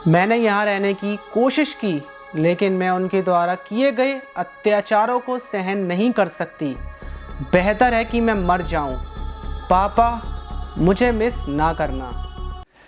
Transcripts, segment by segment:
मैंने यहाँ रहने की कोशिश की, लेकिन मैं उनके द्वारा किए गए अत्याचारों को सहन नहीं कर सकती। बेहतर है कि मैं मर जाऊं। पापा, मुझे मिस ना करना।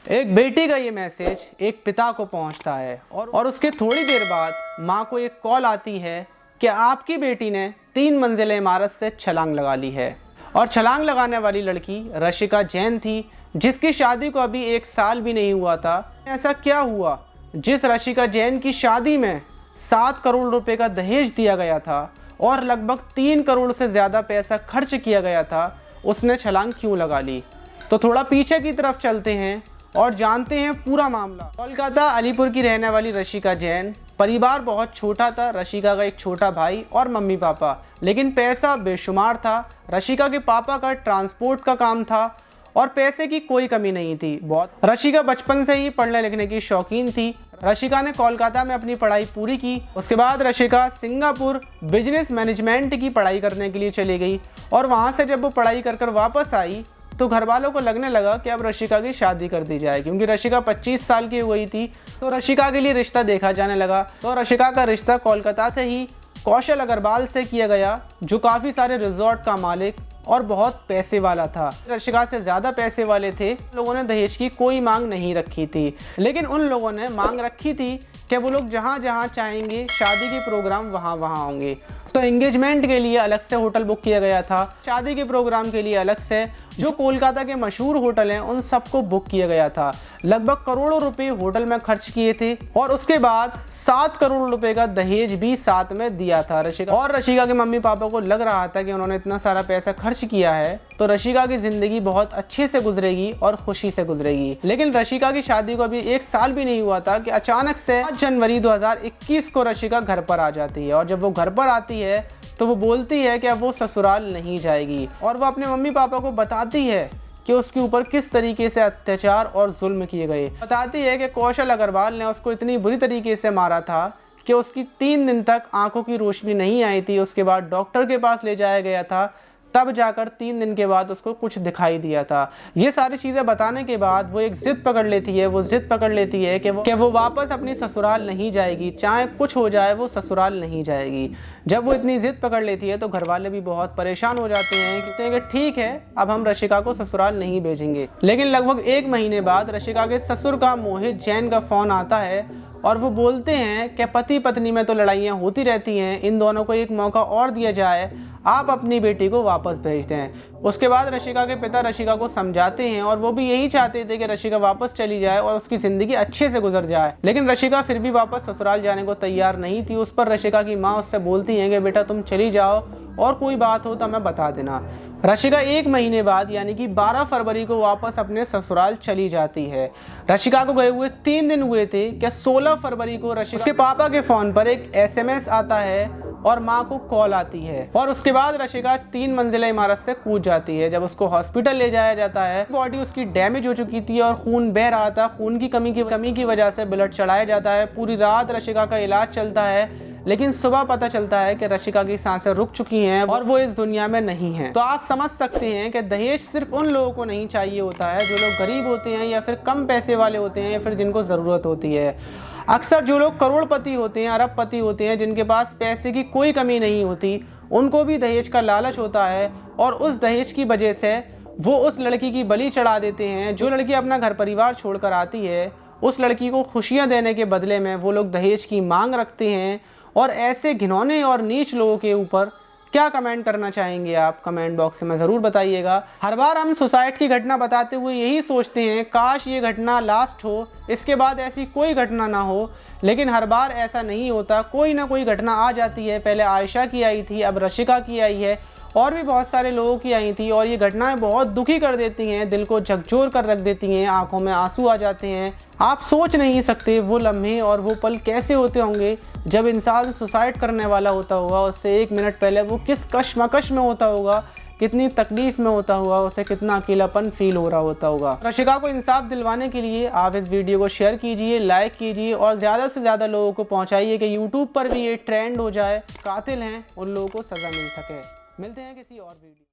एक बेटी का ये मैसेज एक पिता को पहुंचता है और उसके थोड़ी देर बाद माँ को एक कॉल आती है कि आपकी बेटी ने 3 मंजिला इमारत से छलांग लगा ली है। और छलांग लगाने वाली लड़की रशिका जैन थी, जिसकी शादी को अभी 1 साल भी नहीं हुआ था। ऐसा क्या हुआ जिस रशिका जैन की शादी में 7 करोड़ रुपए का दहेज दिया गया था और लगभग 3 करोड़ से ज़्यादा पैसा खर्च किया गया था, उसने छलांग क्यों लगा ली? तो थोड़ा पीछे की तरफ चलते हैं और जानते हैं पूरा मामला। कोलकाता अलीपुर की रहने वाली रशिका जैन, परिवार बहुत छोटा था। रशिका का एक छोटा भाई और मम्मी पापा, लेकिन पैसा बेशुमार था। रशिका के पापा का ट्रांसपोर्ट का काम था और पैसे की कोई कमी नहीं थी। बहुत रशिका बचपन से ही पढ़ने लिखने की शौकीन थी। रशिका ने कोलकाता में अपनी पढ़ाई पूरी की। उसके बाद रशिका सिंगापुर बिजनेस मैनेजमेंट की पढ़ाई करने के लिए चली गई और वहाँ से जब वो पढ़ाई कर वापस आई तो घर वालों को लगने लगा कि अब रशिका की शादी कर दी जाए, क्योंकि रशिका 25 साल की हुई थी। तो रशिका के लिए रिश्ता देखा जाने लगा। तो रशिका का रिश्ता कोलकाता से ही कौशल अग्रवाल से किया गया, जो काफ़ी सारे रिजॉर्ट का मालिक और बहुत पैसे वाला था। रशिका से ज़्यादा पैसे वाले थे। लोगों ने दहेज की कोई मांग नहीं रखी थी, लेकिन उन लोगों ने मांग रखी थी कि वो लोग जहाँ जहाँ चाहेंगे शादी के प्रोग्राम वहाँ वहाँ होंगे। तो एंगेजमेंट के लिए अलग से होटल बुक किया गया था, शादी के प्रोग्राम के लिए अलग से जो कोलकाता के मशहूर होटल हैं उन सबको बुक किया गया था। लगभग करोड़ों रुपए होटल में खर्च किए थे और उसके बाद 7 करोड़ रुपए का दहेज भी साथ में दिया था रशिका। और रशिका के मम्मी पापा को लग रहा था कि उन्होंने इतना सारा पैसा खर्च किया है तो रशिका की ज़िंदगी बहुत अच्छे से गुजरेगी और खुशी से गुजरेगी। लेकिन रशिका की शादी को अभी 1 साल भी नहीं हुआ था कि अचानक से 5 जनवरी 2021 को रशिका घर पर आ जाती है। और जब वो घर पर आती है तो वो बोलती है कि अब वो ससुराल नहीं जाएगी और वो अपने मम्मी पापा को बताती है कि उसके ऊपर किस तरीके से अत्याचार और जुल्म किए गए। बताती है कि कौशल अग्रवाल ने उसको इतनी बुरी तरीके से मारा था कि उसकी 3 दिन तक आंखों की रोशनी नहीं आई थी। उसके बाद डॉक्टर के पास ले जाया गया था, तब जाकर 3 दिन के बाद उसको कुछ दिखाई दिया था। ये सारी चीज़ें बताने के बाद वो एक ज़िद पकड़ लेती है। वो ज़िद पकड़ लेती है कि वो वापस अपनी ससुराल नहीं जाएगी, चाहे कुछ हो जाए वो ससुराल नहीं जाएगी। जब वो इतनी ज़िद पकड़ लेती है तो घर वाले भी बहुत परेशान हो जाते हैं, कहते हैं कि ठीक है, अब हम रशिका को ससुराल नहीं भेजेंगे। लेकिन लगभग 1 महीने बाद रशिका के ससुर का मोहित जैन का फ़ोन आता है और वो बोलते हैं कि पति पत्नी में तो लड़ाइयाँ होती रहती हैं, इन दोनों को एक मौका और दिया जाए, आप अपनी बेटी को वापस भेज दें। उसके बाद रशिका के पिता रशिका को समझाते हैं और वो भी यही चाहते थे कि रशिका वापस चली जाए और उसकी ज़िंदगी अच्छे से गुजर जाए। लेकिन रशिका फिर भी वापस ससुराल जाने को तैयार नहीं थी। उस पर रशिका की माँ उससे बोलती हैं कि बेटा तुम चली जाओ और कोई बात हो तो हमें बता देना। रशिका 1 महीने बाद यानी कि 12 फरवरी को वापस अपने ससुराल चली जाती है। रशिका को गए हुए 3 दिन हुए थे कि 16 फरवरी को रशिका के पापा के फ़ोन पर एक SMS आता है और माँ को कॉल आती है और उसके बाद रशिका 3 मंजिला इमारत से कूद जाती है। जब उसको हॉस्पिटल ले जाया जाता है, बॉडी उसकी डैमेज हो चुकी थी और खून बह रहा था। खून की कमी की वजह से ब्लड चढ़ाया जाता है। पूरी रात रशिका का इलाज चलता है, लेकिन सुबह पता चलता है कि रशिका की सांसें रुक चुकी हैं और वो इस दुनिया में नहीं है। तो आप समझ सकते हैं कि दहेज सिर्फ उन लोगों को नहीं चाहिए होता है जो लोग गरीब होते हैं या फिर कम पैसे वाले होते हैं या फिर जिनको ज़रूरत होती है। अक्सर जो लोग करोड़पति होते हैं, अरबपति होते हैं, जिनके पास पैसे की कोई कमी नहीं होती, उनको भी दहेज का लालच होता है और उस दहेज की वजह से वो उस लड़की की बलि चढ़ा देते हैं। जो लड़की अपना घर परिवार छोड़कर आती है, उस लड़की को खुशियाँ देने के बदले में वो लोग दहेज की मांग रखते हैं। और ऐसे घिनौने और नीच लोगों के ऊपर क्या कमेंट करना चाहेंगे आप? कमेंट बॉक्स में ज़रूर बताइएगा। हर बार हम सुसाइड की घटना बताते हुए यही सोचते हैं काश ये घटना लास्ट हो, इसके बाद ऐसी कोई घटना ना हो, लेकिन हर बार ऐसा नहीं होता। कोई ना कोई घटना आ जाती है। पहले आयशा की आई थी, अब रशिका की आई है और भी बहुत सारे लोगों की आई थी और ये घटनाएं बहुत दुखी कर देती हैं, दिल को झकझोर कर रख देती हैं, आंखों में आंसू आ जाते हैं। आप सोच नहीं सकते वो लम्हे और वो पल कैसे होते होंगे जब इंसान सुसाइड करने वाला होता होगा। उससे 1 मिनट पहले वो किस कश्मकश में होता होगा, कितनी तकलीफ में होता होगा, उसे कितना अकेलापन फील हो रहा होता होगा। रशिका को इंसाफ दिलवाने के लिए आप इस वीडियो को शेयर कीजिए, लाइक कीजिए और ज़्यादा से ज़्यादा लोगों को पहुँचाइए कि यूट्यूब पर भी ये ट्रेंड हो जाए, कातिल हैं उन लोगों को सज़ा मिल सके। मिलते हैं किसी और वीडियो।